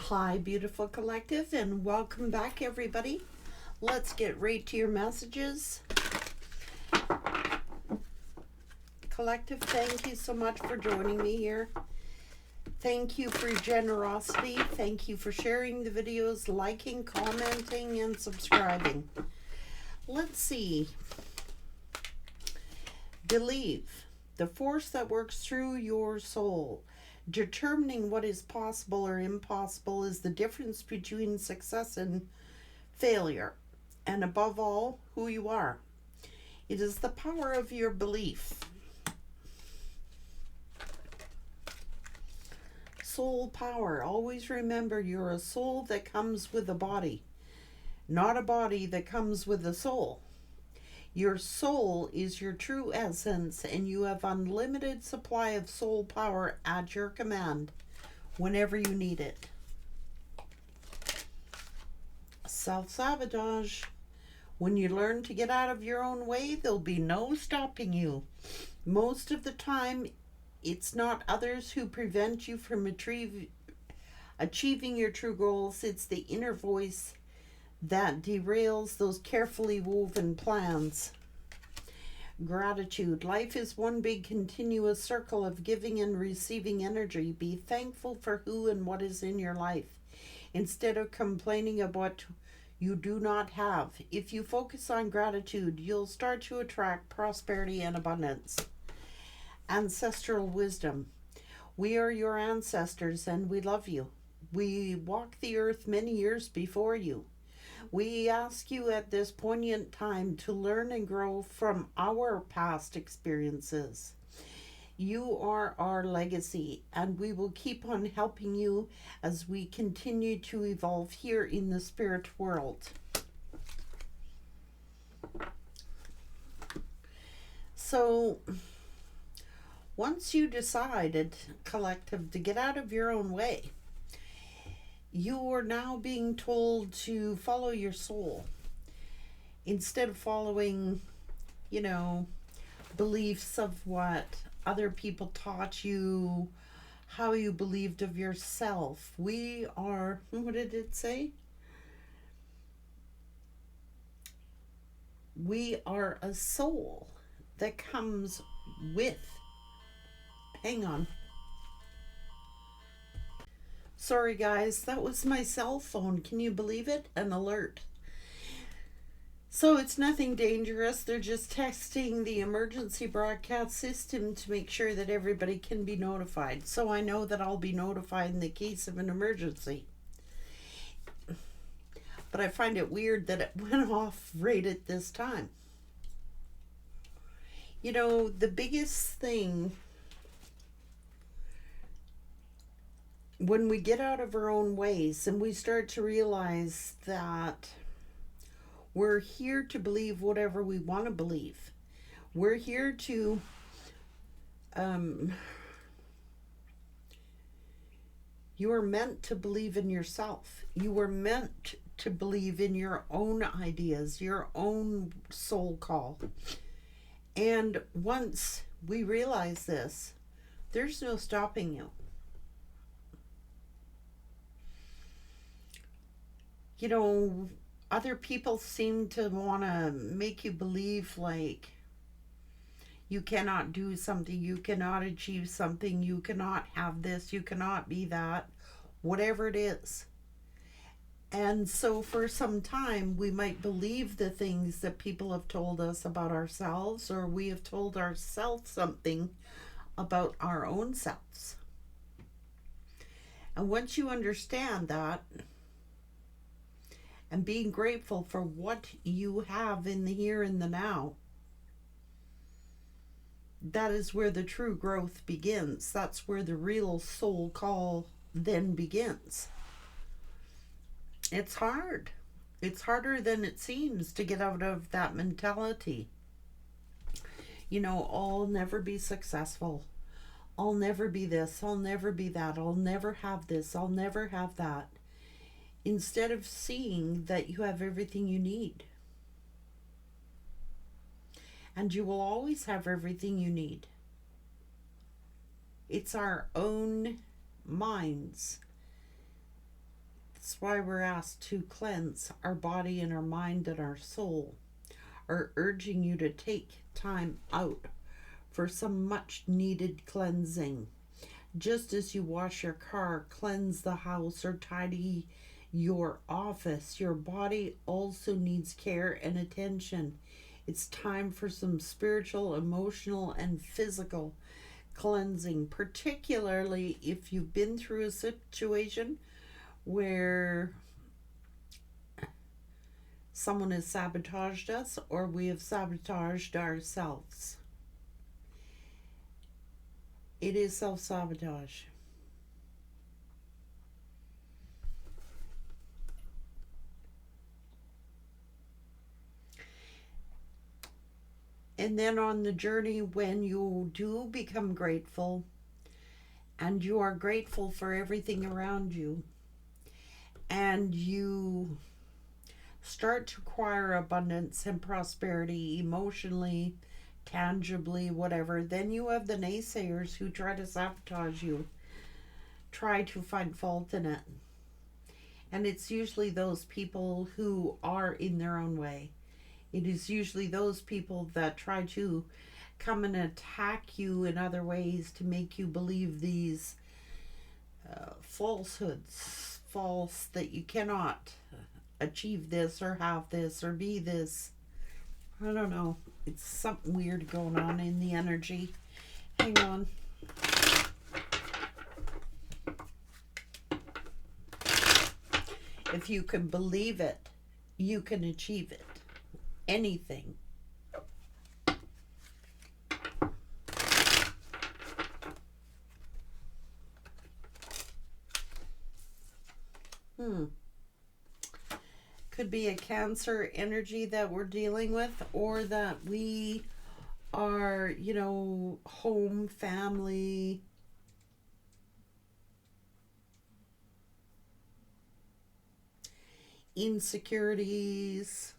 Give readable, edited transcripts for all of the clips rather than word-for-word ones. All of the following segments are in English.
Hi, beautiful collective, and welcome back, everybody. Let's get right to your messages. Collective, thank you so much for joining me here. Thank you for your generosity. Thank you for sharing the videos, liking, commenting, and subscribing. Let's see. Believe. The force that works through your soul. Determining what is possible or impossible is the difference between success and failure, and above all, who you are. It is the power of your belief. Soul power. Always remember you're a soul that comes with a body, not a body that comes with a soul. Your soul is your true essence, and you have unlimited supply of soul power at your command whenever you need it. Self-sabotage. When you learn to get out of your own way, there'll be no stopping you. Most of the time, it's not others who prevent you from achieving your true goals. It's the inner voice that derails those carefully woven plans. Gratitude. Life is one big continuous circle of giving and receiving energy. Be thankful for who and what is in your life, instead of complaining about what you do not have. If you focus on gratitude, you'll start to attract prosperity and abundance. Ancestral wisdom. We are your ancestors and we love you. We walked the earth many years before you. We ask you at this poignant time to learn and grow from our past experiences. You are our legacy, and we will keep on helping you as we continue to evolve here in the spirit world. So, once you decided, collective, to get out of your own way, you are now being told to follow your soul instead of following, beliefs of what other people taught you, how you believed of yourself. We are, what did it say? We are a soul that comes with, hang on. Sorry guys, that was my cell phone. Can you believe it? An alert. So it's nothing dangerous. They're just testing the emergency broadcast system to make sure that everybody can be notified. So I know that I'll be notified in the case of an emergency. But I find it weird that it went off right at this time. The biggest thing when we get out of our own ways and we start to realize that we're here to believe whatever we want to believe. We're here to you are meant to believe in yourself. You are meant to believe in your own ideas, your own soul call. And once we realize this, there's no stopping you. Other people seem to want to make you believe like you cannot do something, you cannot achieve something, you cannot have this, you cannot be that, whatever it is. And so for some time, we might believe the things that people have told us about ourselves, or we have told ourselves something about our own selves. And once you understand that, and being grateful for what you have in the here and the now, that is where the true growth begins. That's where the real soul call then begins. It's hard. It's harder than it seems to get out of that mentality. I'll never be successful. I'll never be this. I'll never be that. I'll never have this. I'll never have that. Instead of seeing that you have everything you need. And you will always have everything you need. It's our own minds That's why we're asked to cleanse our body and our mind and our soul, are urging you to take time out for some much needed cleansing. Just as you wash your car, cleanse the house, or tidy your office, your body also needs care and attention. It's time for some spiritual, emotional, and physical cleansing, particularly if you've been through a situation where someone has sabotaged us or we have sabotaged ourselves. It is self-sabotage. And then on the journey, when you do become grateful and you are grateful for everything around you, and you start to acquire abundance and prosperity emotionally, tangibly, whatever, then you have the naysayers who try to sabotage you, try to find fault in it. And it's usually those people who are in their own way. It is usually those people that try to come and attack you in other ways to make you believe these falsehoods, false that you cannot achieve this or have this or be this. I don't know. It's something weird going on in the energy. Hang on. If you can believe it, you can achieve it. Anything. Could be a Cancer energy that we're dealing with, or that we are, home, family. Insecurities.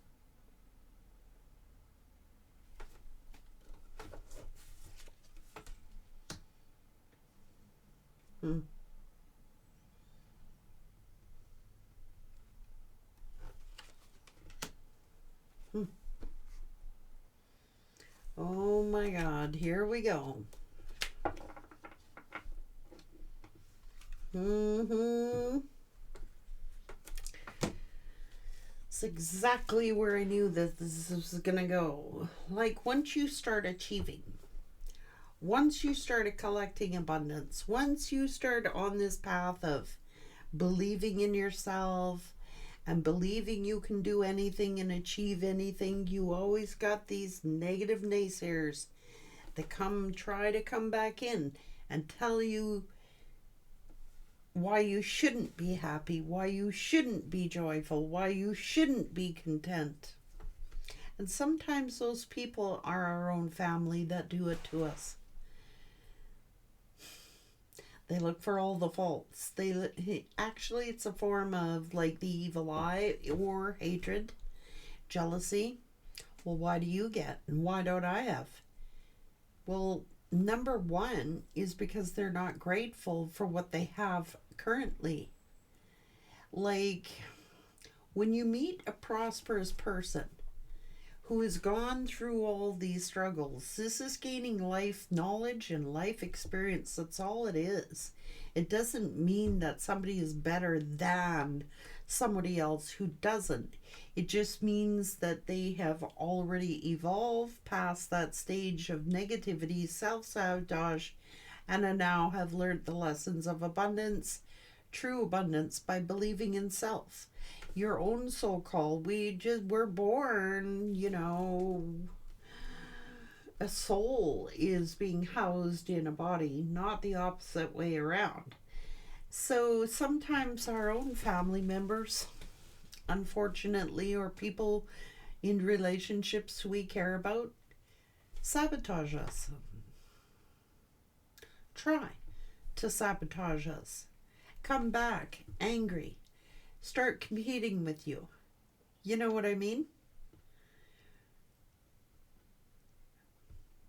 Oh my God, here we go. It's exactly where I knew that this was gonna go. Like, once you start achieving, once you start collecting abundance, once you start on this path of believing in yourself and believing you can do anything and achieve anything, you always got these negative naysayers that try to come back in and tell you why you shouldn't be happy, why you shouldn't be joyful, why you shouldn't be content. And sometimes those people are our own family that do it to us. They look for all the faults. Actually, it's a form of like the evil eye or hatred, jealousy. Well, why do you get and why don't I have? Well, number one is because they're not grateful for what they have currently. Like, when you meet a prosperous person who has gone through all these struggles, this is gaining life knowledge and life experience. That's all it is. It doesn't mean that somebody is better than somebody else who doesn't. It just means that they have already evolved past that stage of negativity, self-sabotage, and now have learned the lessons of abundance, true abundance, by believing in self. Your own soul call. We're born, a soul is being housed in a body, not the opposite way around. So sometimes our own family members, unfortunately, or people in relationships we care about, sabotage us. Try to sabotage us. Come back angry. Start competing with you. You know what I mean?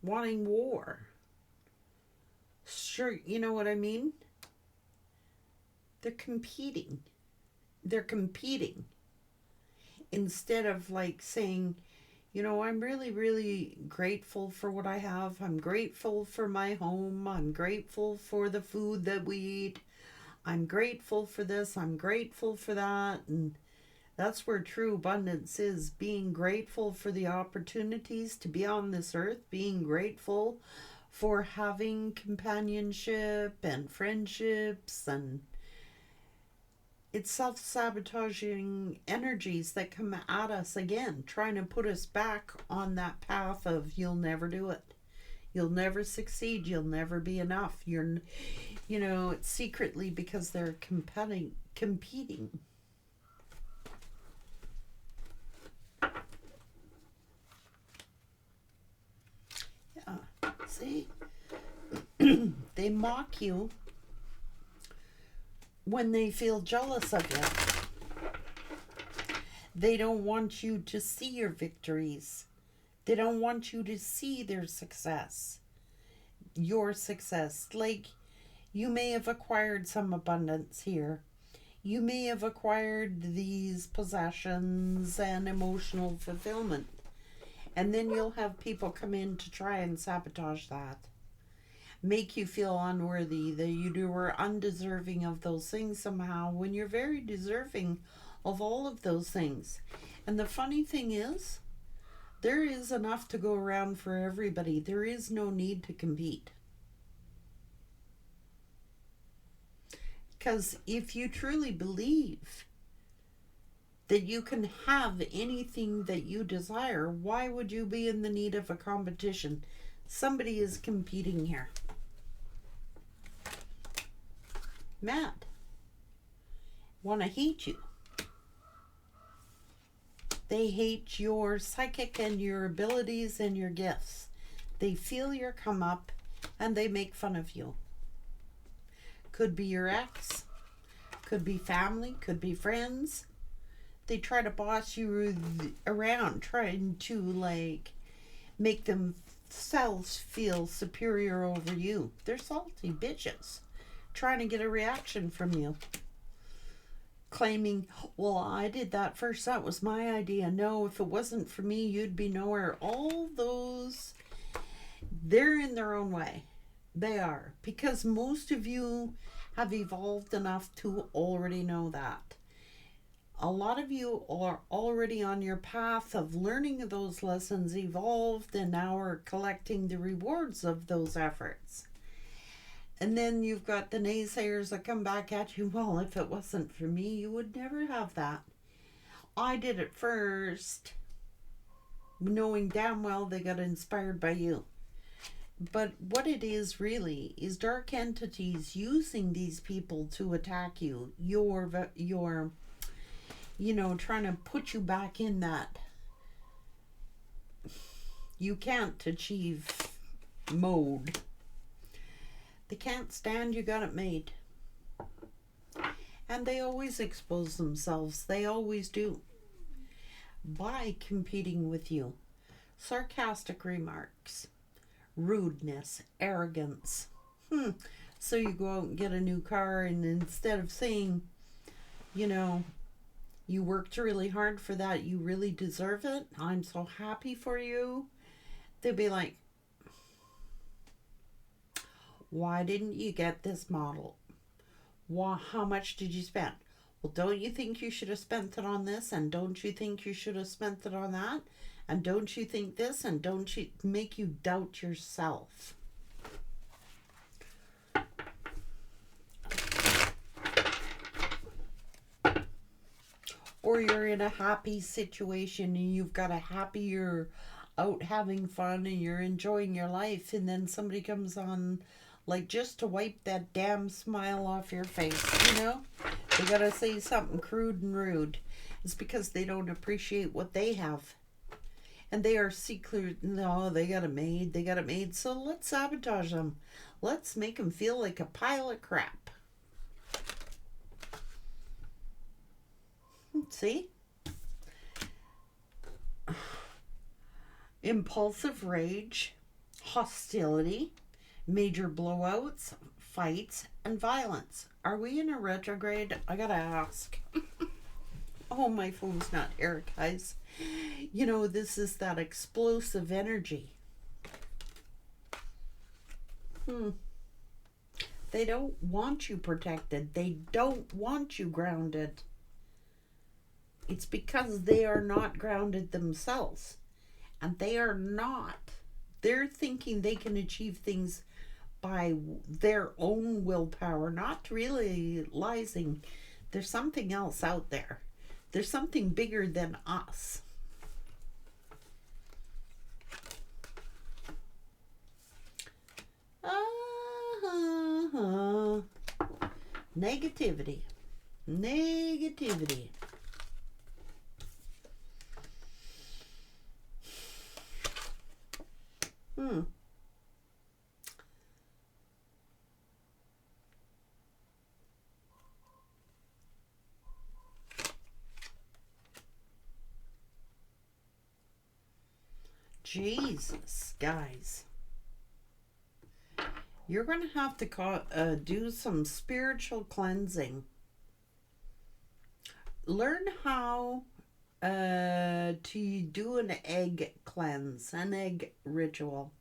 Wanting war. Sure, you know what I mean? They're competing. they're competing instead of like saying, you know, I'm really, really grateful for what I have. I'm grateful for my home. I'm grateful for the food that we eat. I'm grateful for this. I'm grateful for that. And that's where true abundance is, being grateful for the opportunities to be on this earth, being grateful for having companionship and friendships. And it's self-sabotaging energies that come at us again, trying to put us back on that path of you'll never do it. You'll never succeed. You'll never be enough. It's secretly because they're competing. Yeah, see? They mock you when they feel jealous of you. They don't want you to see your victories. They don't want you to see their success, your success. Like, you may have acquired some abundance here. You may have acquired these possessions and emotional fulfillment. And then you'll have people come in to try and sabotage that. Make you feel unworthy, that you were undeserving of those things somehow, when you're very deserving of all of those things. And the funny thing is, there is enough to go around for everybody. There is no need to compete. Because if you truly believe that you can have anything that you desire, why would you be in the need of a competition? Somebody is competing here. Mad. Want to hate you. They hate your psychic and your abilities and your gifts. They feel your come up and they make fun of you. Could be your ex, could be family, could be friends. They try to boss you around, trying to like make themselves feel superior over you. They're salty bitches, trying to get a reaction from you. Claiming, well, I did that first. That was my idea. No, if it wasn't for me, you'd be nowhere. All those, they're in their own way. They are. Because most of you have evolved enough to already know that. A lot of you are already on your path of learning those lessons, evolved, and now are collecting the rewards of those efforts. And then you've got the naysayers that come back at you. Well, if it wasn't for me, you would never have that. I did it first, knowing damn well they got inspired by you. But what it is really is dark entities using these people to attack you. You're trying to put you back in that you can't achieve mode. They can't stand you got it made. And they always expose themselves. They always do. By competing with you. Sarcastic remarks. Rudeness. Arrogance. So you go out and get a new car, and instead of saying, you worked really hard for that, you really deserve it, I'm so happy for you, they'd be like, why didn't you get this model? How much did you spend? Well, don't you think you should have spent it on this? And don't you think you should have spent it on that? And don't you think this? And don't you make you doubt yourself? Or you're in a happy situation and you've got you're out having fun and you're enjoying your life, and then somebody comes on like just to wipe that damn smile off your face, They gotta say something crude and rude. It's because they don't appreciate what they have. And they are secret, no, they got it made, so let's sabotage them. Let's make them feel like a pile of crap. See? Impulsive rage, hostility, major blowouts, fights, and violence. Are we in a retrograde? I gotta ask. Oh, my phone's not here, guys. You know, this is that explosive energy. They don't want you protected. They don't want you grounded. It's because they are not grounded themselves. And they are not. They're thinking they can achieve things by their own willpower, not realizing there's something else out there. There's something bigger than us. Negativity. Negativity. Jesus, guys. You're going to have to do some spiritual cleansing. Learn how to do an egg cleanse, an egg ritual.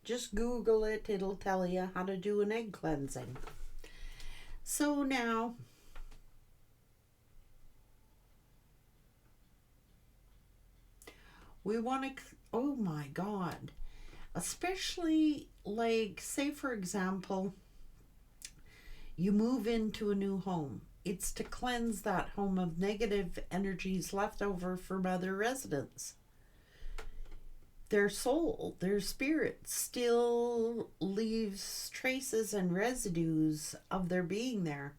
Just Google it. It'll tell you how to do an egg cleansing. So now, we want to, oh my God, especially like, say for example, you move into a new home. It's to cleanse that home of negative energies left over from other residents. Their soul, their spirit still leaves traces and residues of their being there.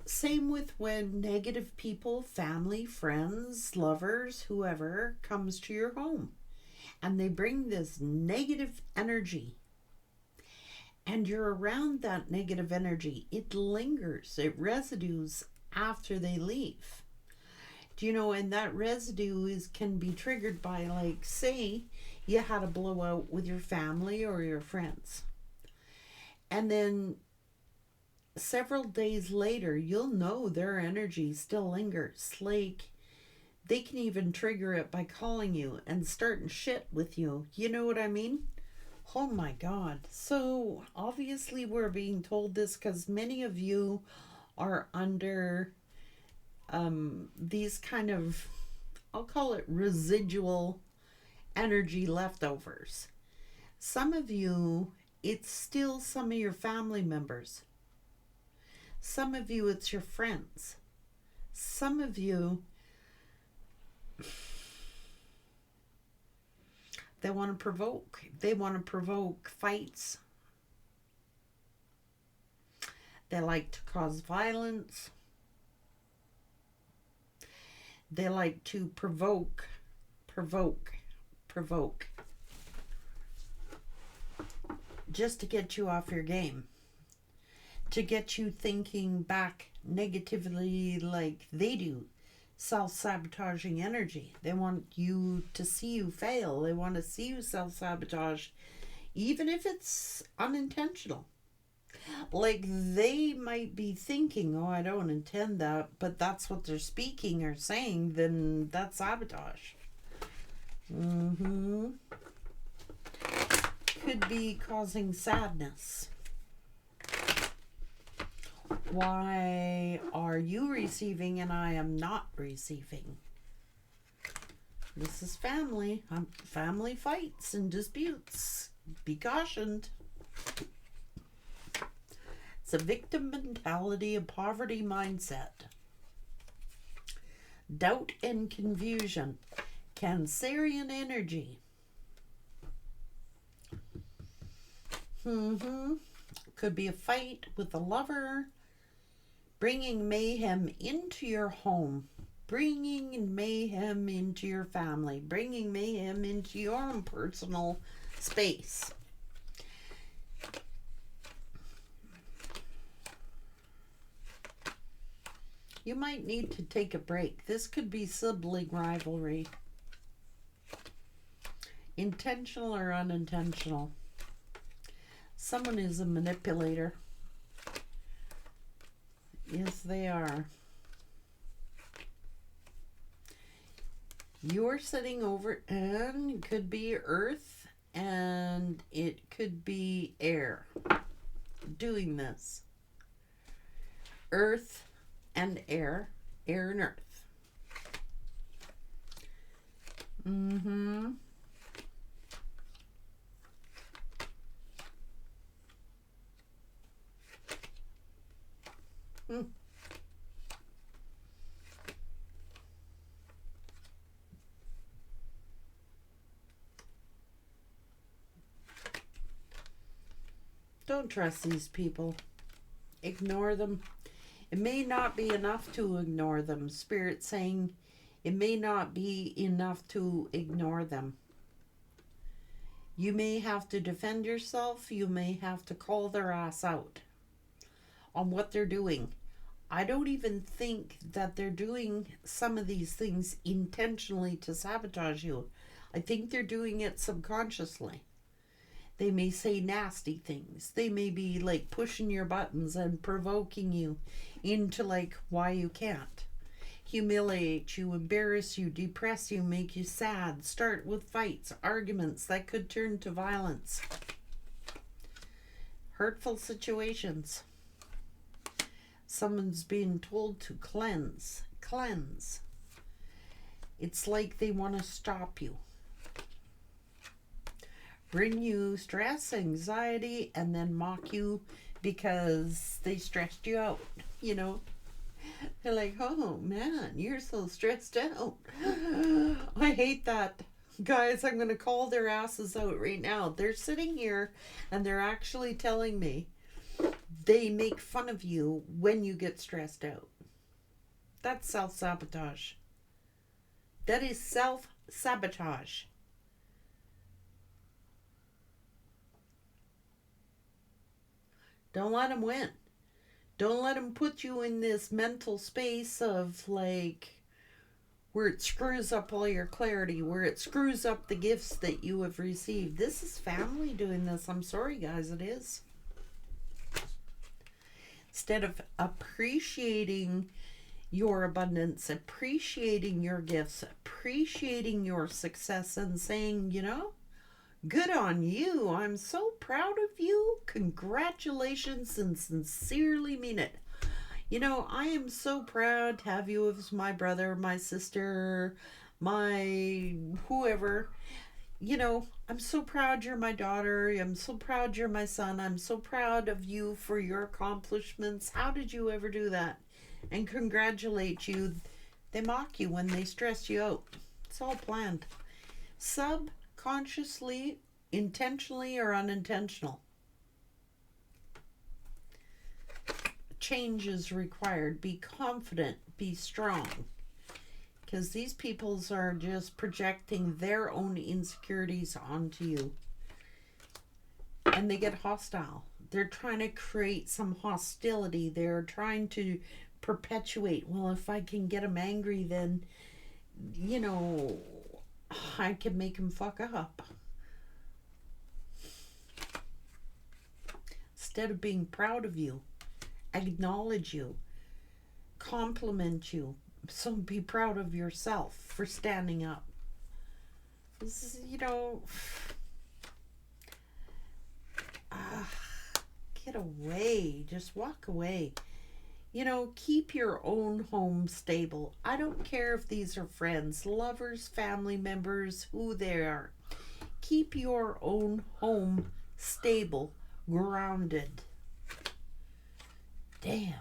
Same with when negative people, family, friends, lovers, whoever comes to your home and they bring this negative energy and you're around that negative energy. It lingers, it residues after they leave. Do you know, and that residue can be triggered by, like, say you had a blowout with your family or your friends. And then several days later, you'll know their energy still lingers. Like, they can even trigger it by calling you and starting shit with you. You know what I mean? Oh my God. So obviously we're being told this because many of you are under these kind of, I'll call it residual energy leftovers. Some of you, it's still some of your family members. Some of you, it's your friends. Some of you, they want to provoke. They want to provoke fights. They like to cause violence. They like to provoke. Just to get you off your game. To get you thinking back negatively like they do. Self-sabotaging energy. They want you to see you fail. They want to see you self-sabotage, even if it's unintentional. Like, they might be thinking, oh, I don't intend that, but that's what they're speaking or saying, then that's sabotage. Could be causing sadness. Why are you receiving and I am not receiving? This is family. Family fights and disputes. Be cautioned. It's a victim mentality, a poverty mindset. Doubt and confusion. Cancerian energy. Could be a fight with a lover. Bringing mayhem into your home. Bringing mayhem into your family. Bringing mayhem into your own personal space. You might need to take a break. This could be sibling rivalry. Intentional or unintentional. Someone is a manipulator. Yes, they are. You're sitting over, and it could be earth and it could be air doing this. Earth and air, air and earth. Mm-hmm. Hmm. Don't trust these people. Ignore them. It may not be enough to ignore them. Spirit saying it may not be enough to ignore them. You may have to defend yourself. You may have to call their ass out on what they're doing. I don't even think that they're doing some of these things intentionally to sabotage you. I think they're doing it subconsciously. They may say nasty things. They may be like pushing your buttons and provoking you into like why you can't. Humiliate you, embarrass you, depress you, make you sad, start with fights, arguments that could turn to violence. Hurtful situations. Someone's being told to cleanse. Cleanse. It's like they want to stop you. Bring you stress, anxiety, and then mock you because they stressed you out, you know. They're like, oh man, you're so stressed out. I hate that. Guys, I'm going to call their asses out right now. They're sitting here and they're actually telling me they make fun of you when you get stressed out. That's self-sabotage. That is self-sabotage. Don't let them win. Don't let them put you in this mental space of like where it screws up all your clarity, where it screws up the gifts that you have received. This is family doing this. I'm sorry, guys, it is. Instead of appreciating your abundance, appreciating your gifts, appreciating your success, and saying, you know, good on you. I'm so proud of you. Congratulations, and sincerely mean it. You know, I am so proud to have you as my brother, my sister, my whoever. You know, I'm so proud you're my daughter. I'm so proud you're my son. I'm so proud of you for your accomplishments. How did you ever do that? And congratulate you. They mock you when they stress you out. It's all planned. Subconsciously, intentionally, or unintentional. Change is required. Be confident. Be strong. Because these peoples are just projecting their own insecurities onto you. And they get hostile. They're trying to create some hostility. They're trying to perpetuate. Well, if I can get them angry, then, you know, I can make them fuck up. Instead of being proud of you, acknowledge you, compliment you, so be proud of yourself for standing up. This is, you know, get away, just walk away. You know, keep your own home stable. I don't care if these are friends, lovers, family members, who they are. Keep your own home stable, grounded. Damn.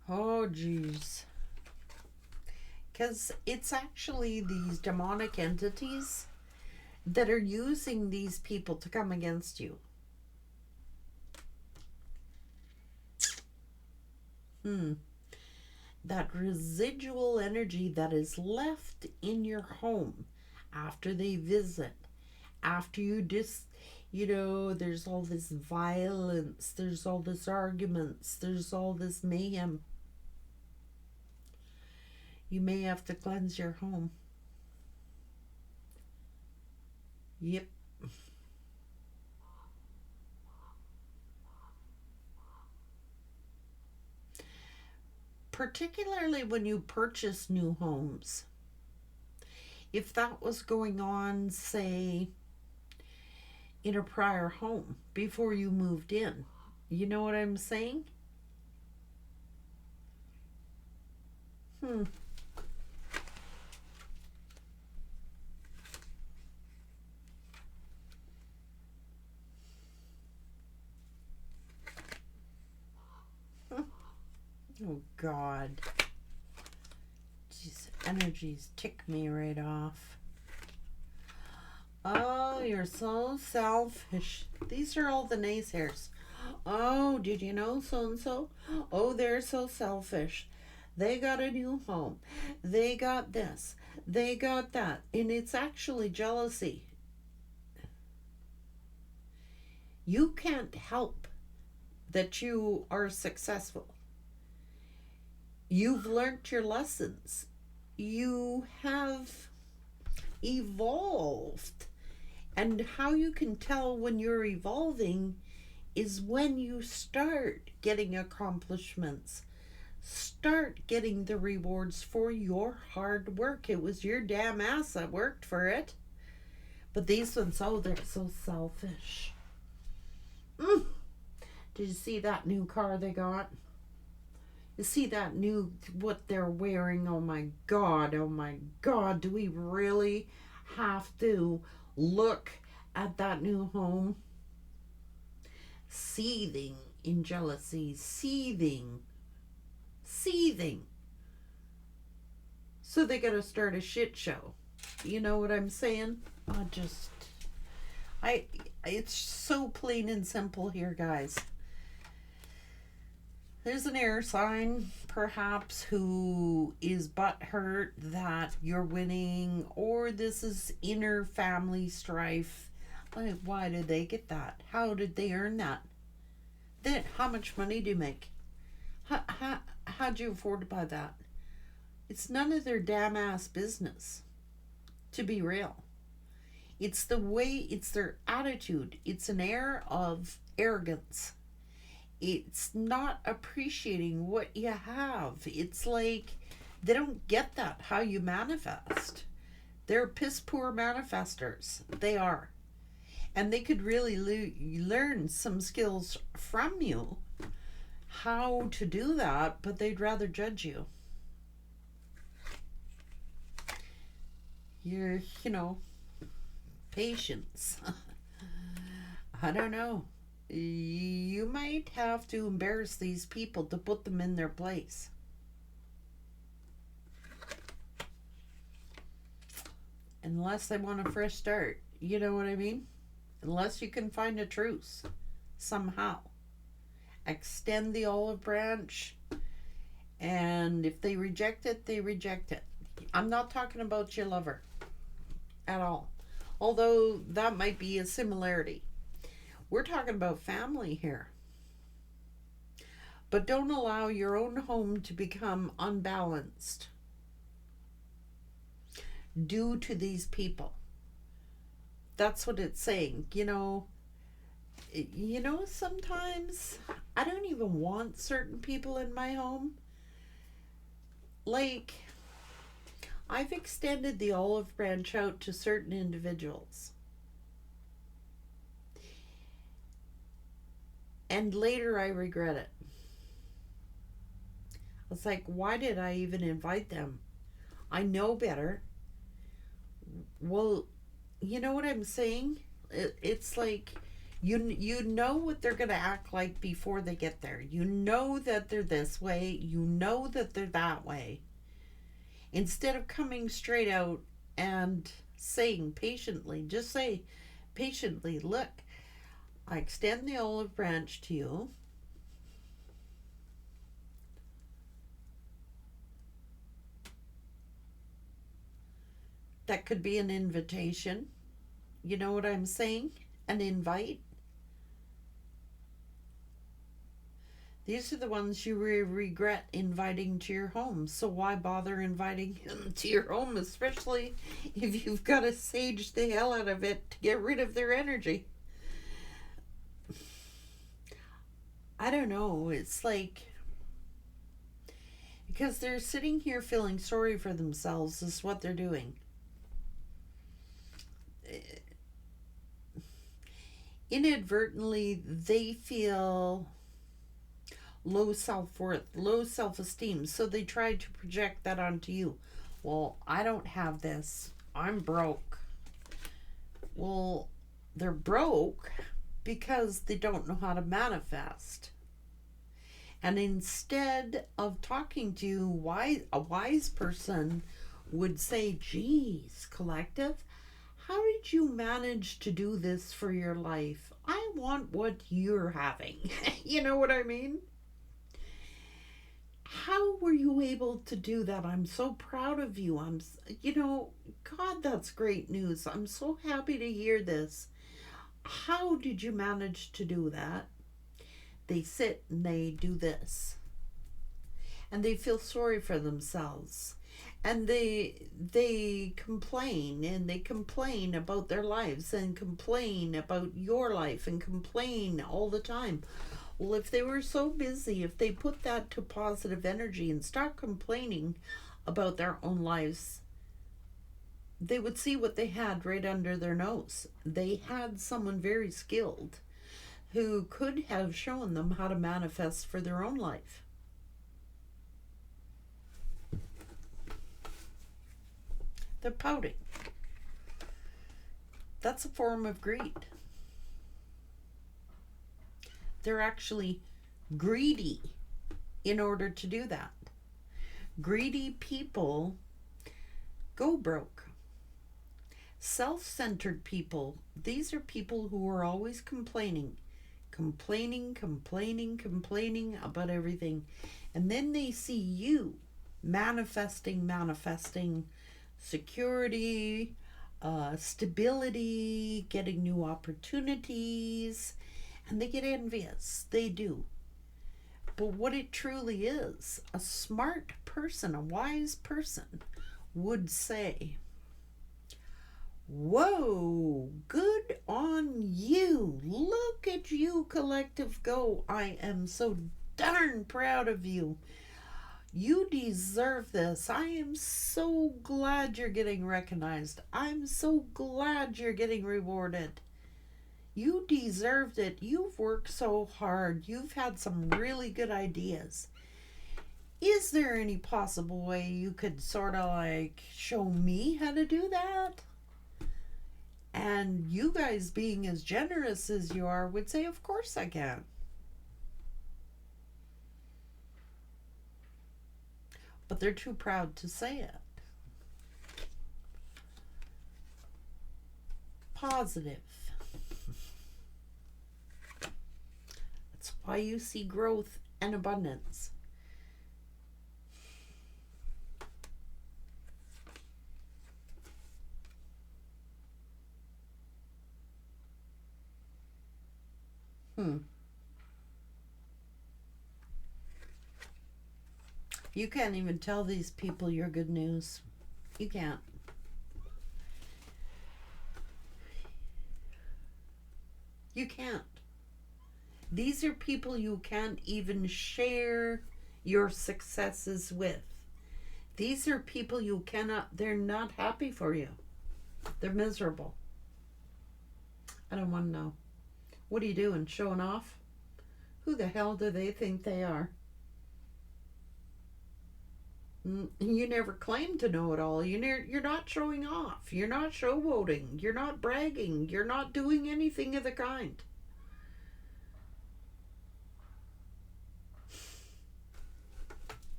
Oh, geez. Because it's actually these demonic entities that are using these people to come against you. That residual energy that is left in your home after they visit, after you you know, there's all this violence, there's all this arguments, there's all this mayhem. You may have to cleanse your home. Yep. particularly when you purchase new homes. If that was going on, say, in a prior home before you moved in, you know what I'm saying? Hmm. Oh, God. These energies tick me right off. Oh, you're so selfish. These are all the naysayers. Oh, did you know so and so? Oh, they're so selfish. They got a new home. They got this. They got that. And it's actually jealousy. You can't help that you are successful. You've learned your lessons. You have evolved. And how you can tell when you're evolving is when you start getting accomplishments, start getting the rewards for your hard work. It was your damn ass that worked for it. But these ones, oh, they're so selfish. Did you see that new car they got? You see that new, what they're wearing? Oh my God, oh my God. Do we really have to look at that new home? Seething in jealousy, seething. So they gotta start a shit show. You know what I'm saying? It's so plain and simple here, guys. There's an air sign, perhaps, who is butthurt that you're winning, or this is inner family strife. Like, why did they get that? How did they earn that? Then, how much money do you make? How'd you afford to buy that? It's none of their damn ass business, to be real. It's the way, it's their attitude. It's an air of arrogance. It's not appreciating what you have. It's like they don't get that, how you manifest. They're piss poor manifestors. They are. And they could really learn some skills from you, how to do that, but they'd rather judge you. You're, patience. I don't know. You might have to embarrass these people to put them in their place. Unless they want a fresh start. You know what I mean? Unless you can find a truce somehow. Extend the olive branch, and if they reject it, they reject it. I'm not talking about your lover at all. Although that might be a similarity. We're talking about family here. But don't allow your own home to become unbalanced due to these people. That's what it's saying. Sometimes I don't even want certain people in my home. Like, I've extended the olive branch out to certain individuals. And later I regret it. It's like, why did I even invite them? I know better. Well, you know what I'm saying? It's like, you know what they're going to act like before they get there. You know that they're this way. You know that they're that way. Instead of coming straight out and saying patiently, just say patiently, look, I extend the olive branch to you. That could be an invitation. You know what I'm saying? An invite. These are the ones you regret inviting to your home. So why bother inviting them to your home, especially if you've got to sage the hell out of it to get rid of their energy? I don't know. It's like, Because they're sitting here feeling sorry for themselves, is what they're doing. Inadvertently, they feel low self-worth, low self-esteem, so they try to project that onto you. Well, I don't have this. I'm broke. Well, they're broke because they don't know how to manifest. And instead of talking to you, a wise person would say, geez, collective, how did you manage to do this for your life? I want what you're having. You know what I mean? How were you able to do that? I'm so proud of you. God, that's great news. I'm so happy to hear this. How did you manage to do that? They sit and they do this. And they feel sorry for themselves. And they complain, and they complain about their lives, and complain about your life, and complain all the time. Well, if they were so busy, if they put that to positive energy and start complaining about their own lives, they would see what they had right under their nose. They had someone very skilled who could have shown them how to manifest for their own life. They're pouting. That's a form of greed. They're actually greedy in order to do that. Greedy people go broke. Self-centered people, these are people who are always complaining about everything. And then they see you manifesting security, stability, getting new opportunities, and they get envious. They do. But what it truly is, a smart person, a wise person would say, whoa, good on you. Look at you, collective, go. I am so darn proud of you. You deserve this. I am so glad you're getting recognized. I'm so glad you're getting rewarded. You deserved it. You've worked so hard. You've had some really good ideas. Is there any possible way you could sort of like show me how to do that? And you guys, being as generous as you are, would say, of course I can. But they're too proud to say it. Positive. That's why you see growth and abundance. You can't even tell these people your good news. You can't. You can't. These are people you can't even share your successes with. These are people you cannot, they're not happy for you. They're miserable. I don't want to know. What are you doing? Showing off? Who the hell do they think they are? You never claim to know it all. You're not showing off. You're not showboating. You're not bragging. You're not doing anything of the kind.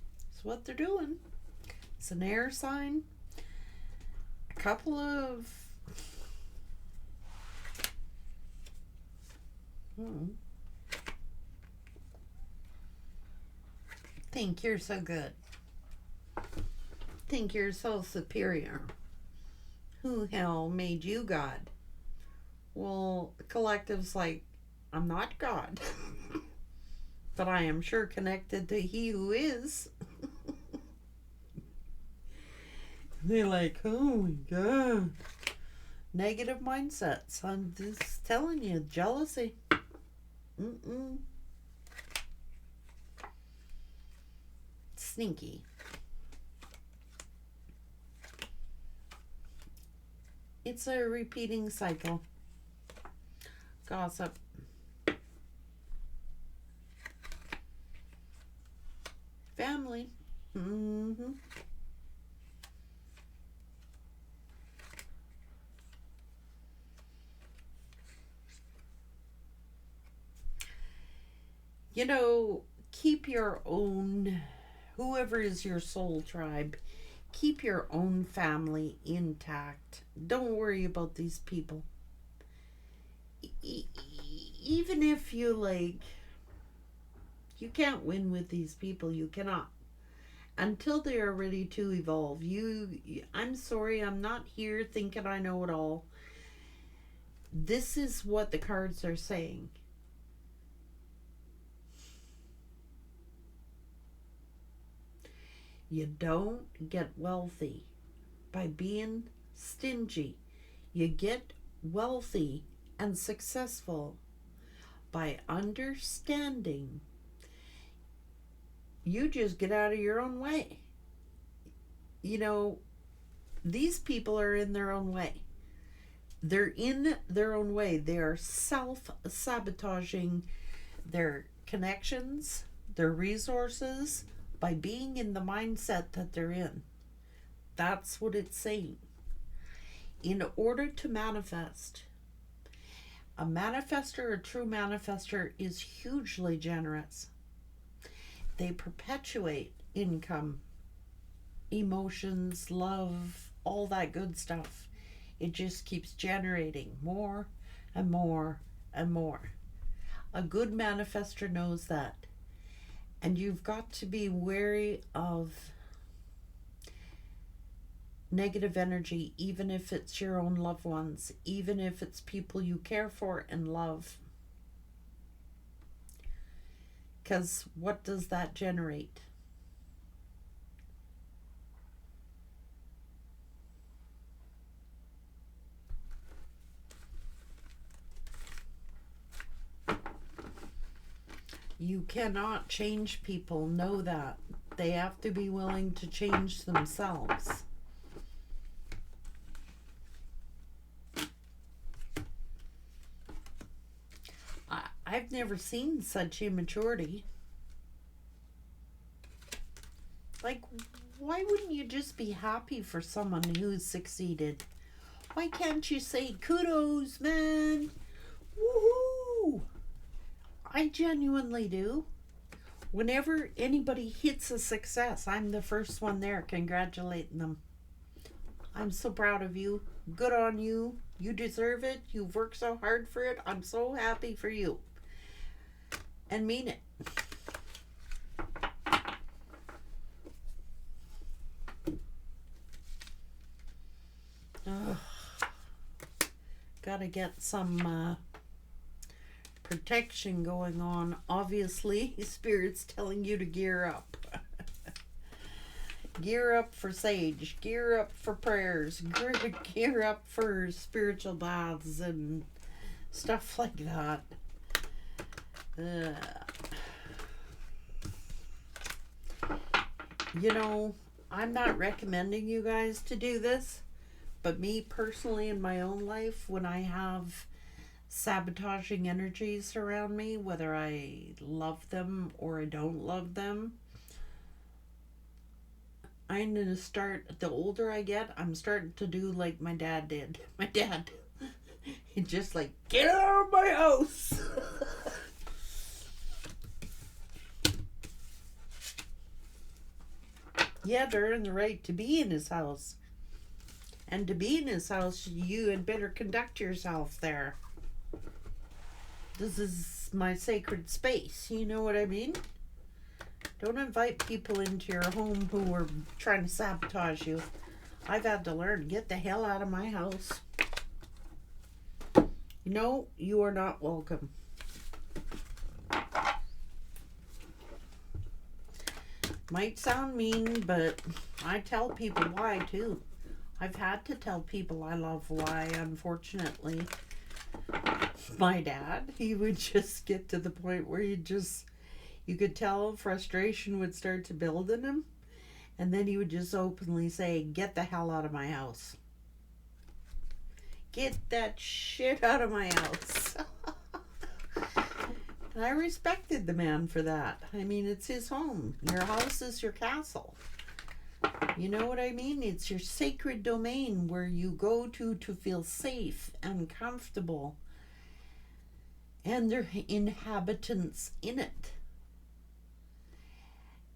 That's what they're doing. It's an air sign. A couple of... Think you're so good. Think you're so superior. Who hell made you God? Well, the collective's like, I'm not God. But I am sure connected to He who is. They're like, oh my God. Negative mindsets. I'm just telling you, jealousy. sneaky. It's a repeating cycle. Gossip. Family. Mm-hmm. You know, keep your own, whoever is your soul tribe, keep your own family intact. Don't worry about these people. Even if you like, you can't win with these people. You cannot. Until they are ready to evolve. I'm sorry, I'm not here thinking I know it all. This is what the cards are saying. You don't get wealthy by being stingy. You get wealthy and successful by understanding. You just get out of your own way. You know, these people are in their own way. They're in their own way. They are self-sabotaging their connections, their resources, by being in the mindset that they're in. That's what it's saying. In order to manifest, a manifester, a true manifester, is hugely generous. They perpetuate income, emotions, love, all that good stuff. It just keeps generating more and more and more. A good manifester knows that. And you've got to be wary of negative energy, even if it's your own loved ones, even if it's people you care for and love. Because what does that generate? You cannot change people, know that. They have to be willing to change themselves. I've never seen such immaturity. Like, why wouldn't you just be happy for someone who's succeeded? Why can't you say, kudos, man? Woohoo! I genuinely do. Whenever anybody hits a success, I'm the first one there congratulating them. I'm so proud of you. Good on you. You deserve it. You've worked so hard for it. I'm so happy for you. And mean it. Ugh. Gotta get some protection going on. Obviously, Spirit's telling you to gear up. Gear up for sage. Gear up for prayers. Gear up for spiritual baths and stuff like that. You know, I'm not recommending you guys to do this, but me personally in my own life, when I have sabotaging energies around me, whether I love them or I don't love them, I'm going to start, the older I get, I'm starting to do like my dad did. My dad, he just like, get out of my house. Yeah, they're in the right to be in his house. And to be in his house, you had better conduct yourself there. This is my sacred space. You know what I mean? Don't invite people into your home who are trying to sabotage you. I've had to learn, get the hell out of my house. No, you are not welcome. Might sound mean, but I tell people why too. I've had to tell people I love why, unfortunately. My dad, he would just get to the point where You could tell frustration would start to build in him, and then he would just openly say, "Get the hell out of my house. Get that shit out of my house." And I respected the man for that. I mean, it's his home. Your house is your castle. You know what I mean? It's your sacred domain where you go to feel safe and comfortable. And there are inhabitants in it.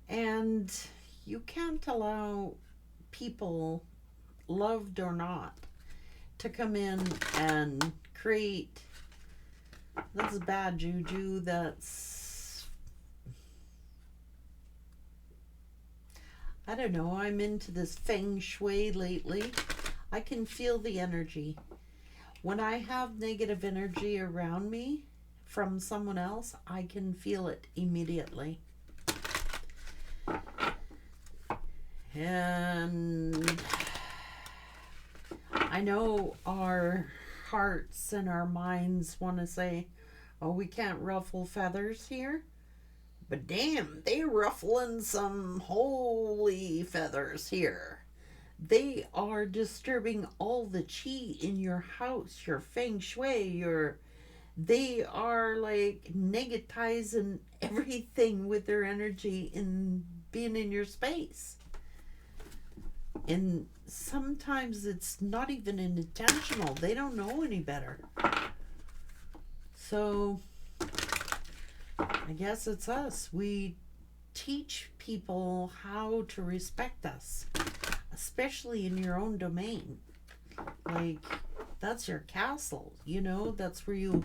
And you can't allow people, loved or not, to come in and create. That's bad juju. I don't know. I'm into this feng shui lately. I can feel the energy. When I have negative energy around me from someone else, I can feel it immediately. And I know our hearts and our minds want to say, "Oh, we can't ruffle feathers here." But damn, they ruffling some holy feathers here. They are disturbing all the chi in your house, your feng shui, they are like negatizing everything with their energy in being in your space. And sometimes it's not even intentional. They don't know any better. So I guess it's us. We teach people how to respect us, especially in your own domain. Like, that's your castle, that's where you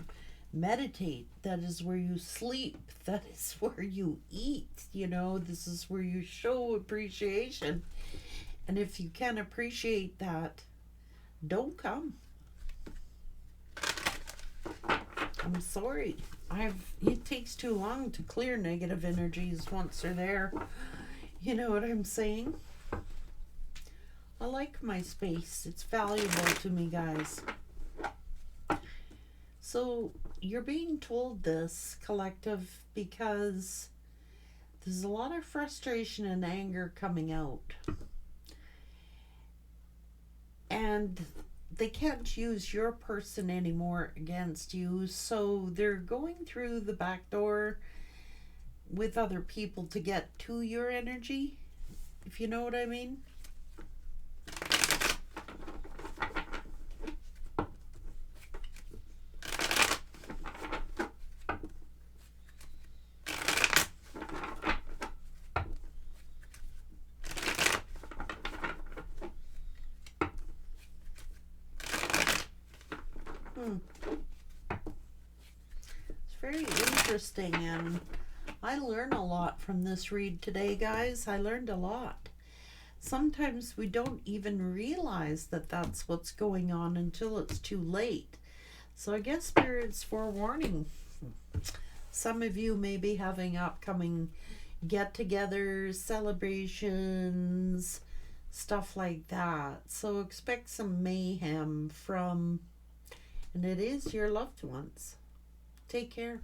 meditate, that is where you sleep, that is where you eat, this is where you show appreciation. And if you can't appreciate that, don't come. I'm sorry. It takes too long to clear negative energies once they're there. You know what I'm saying? I like my space. It's valuable to me, guys. So you're being told this, collective, because there's a lot of frustration and anger coming out. And they can't use your person anymore against you, so they're going through the back door with other people to get to your energy, if you know what I mean. It's very interesting, and I learn a lot from this read today, guys. I learned a lot. Sometimes we don't even realize that that's what's going on until it's too late. So I guess Spirit's forewarning. Some of you may be having upcoming get-togethers, celebrations, stuff like that. So expect some mayhem from, and it is your loved ones. Take care.